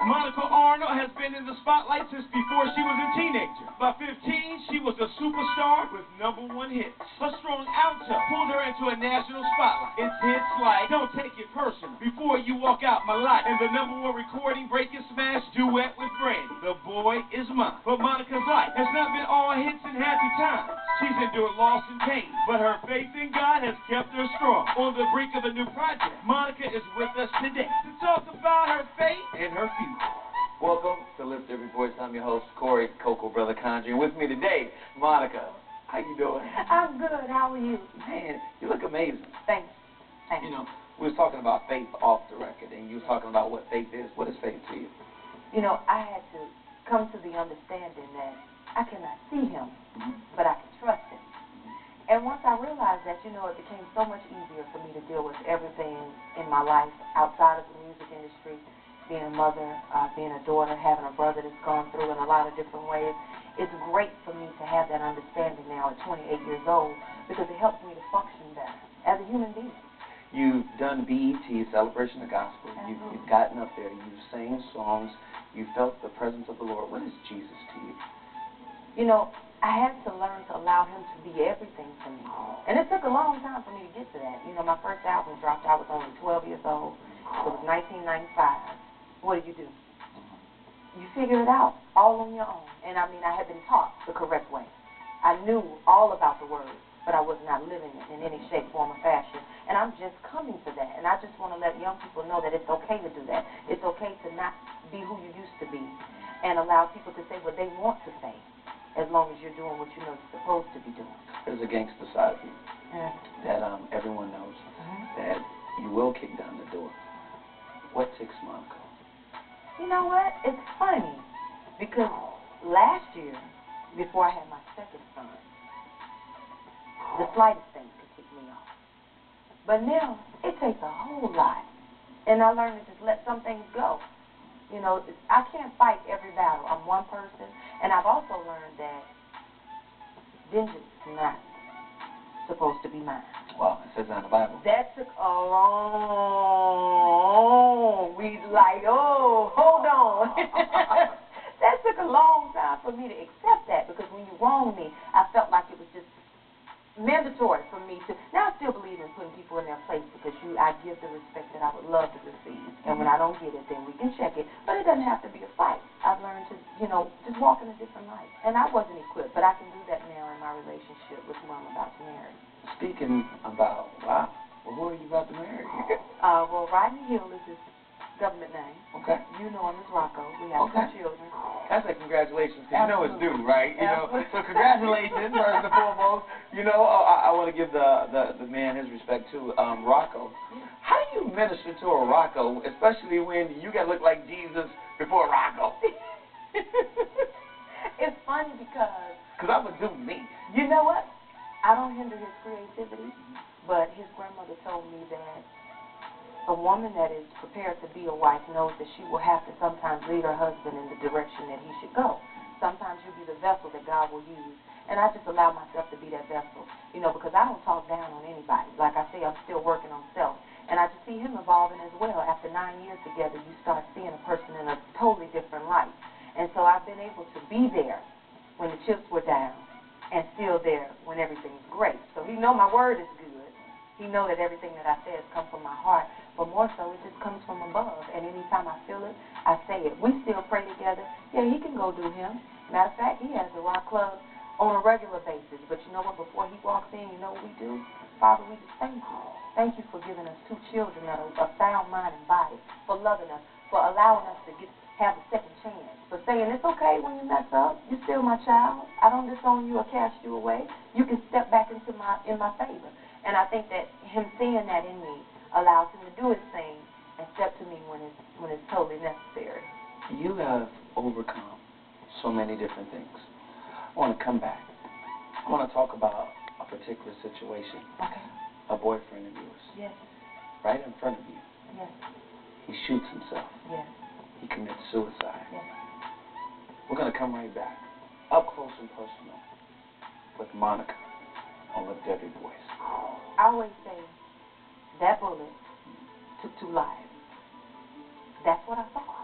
Monica Arnold has been in the spotlight since before she was a teenager. By 15, she was a superstar with #1 hits. Her strong alto pulled her into a national spotlight. It's hits like Don't Take It Personal, Before You Walk Out My Life, and the #1 recording breaking smash duet with Brandy, The Boy Is Mine. But Monica's life has not been all hits and happy times. She's endured loss and pain, but her faith in God has kept her strong. On the brink of a new project, Monica is with us today to talk about her faith and her future. Welcome to Lift Every Voice. I'm your host, Corey Coco Brother Conjure. And with me today, Monica. How you doing? I'm good. How are you? Man, you look amazing. Thanks. You know, we was talking about faith off the record, and you was talking about what faith is. What is faith to you? You know, I had to come to the understanding that I cannot see him, but I can trust him. And once I realized that, it became so much easier for me to deal with everything in my life outside of the music industry, being a mother, being a daughter, having a brother that's gone through in a lot of different ways. It's great for me to have that understanding now at 28 years old because it helps me to function better as a human being. You've done BET, Celebration of Gospel. You've gotten up there. You've sang songs. You felt the presence of the Lord. What is Jesus to you? You know, I had to learn to allow him to be everything to me. And it took a long time for me to get to that. You know, my first album dropped, I was only 12 years old. It was 1995. What do? You figure it out all on your own. And I mean, I had been taught the correct way. I knew all about the word, but I was not living it in any shape, form, or fashion. And I'm just coming to that. And I just want to let young people know that it's okay to do that. It's okay to not be who you used to be and allow people to say what they want to say, as long as you're doing what you know you're supposed to be doing. There's a gangster side of you that everyone knows, that you will kick down the door. What ticks Monica? You know what? It's funny, because last year, before I had my second son, the slightest thing could kick me off. But now, it takes a whole lot. And I learned to just let some things go. You know, I can't fight every battle. I'm one person. And I've also learned that vengeance is not supposed to be mine. Wow, it says that in the Bible. That took a long, hold on. That took a long time for me to accept that, because when you wrong me, I felt like it was just mandatory for me to. Now I still believe in putting people in their place, because I give the respect that I would love to receive. And when I don't get it, then we can check it. But it doesn't have to be a fight. I've learned to, just walk in a different light. And I wasn't equipped, but I can do that now in my relationship with who I'm about to marry. Speaking about, wow, well, who are you about to marry? Well, Rodney Hill is his government name. Okay. You know him as Rocco. We have 2 children. That's a congratulations, because you know it's due, right? So congratulations, first and foremost. I want to give the man his respect too, Rocco. How do you minister to a Rocco, especially when you got to look like Jesus before Rocco? It's funny because I would do me. You know what? I don't hinder his creativity, but his grandmother told me that a woman that is prepared to be a wife knows that she will have to sometimes lead her husband in the direction that he should go. Sometimes you'll be the vessel that God will use. And I just allow myself to be that vessel, because I don't talk down on anybody. Like I say, I'm still working on self. And I just see him evolving as well. After 9 years together, you start seeing a person in a totally different light. And so I've been able to be there when the chips were down and still there when everything's great. So he know my word is good. He know that everything that I say has come from my heart. But more so, it just comes from above. And anytime I feel it, I say it. We still pray together. Yeah, he can go do him. Matter of fact, he has a rock club on a regular basis. But you know what? Before he walks in, you know what we do? Father, we just thank you. Thank you for giving us 2 children that are a sound mind and body, for loving us, for allowing us to have a second chance, for saying it's okay when you mess up. You're still my child. I don't disown you or cast you away. You can step back in my favor. And I think that him seeing that in me allows him to do his thing and step to me when it's totally necessary. You have overcome so many different things. I want to come back. I want to talk about a particular situation. Okay. A boyfriend of yours. Yes. Right in front of you. Yes. He shoots himself. Yes. He commits suicide. Yes. We're going to come right back, up close and personal, with Monica on Lift Every Voice. I always say that bullet took 2 lives. That's what I thought.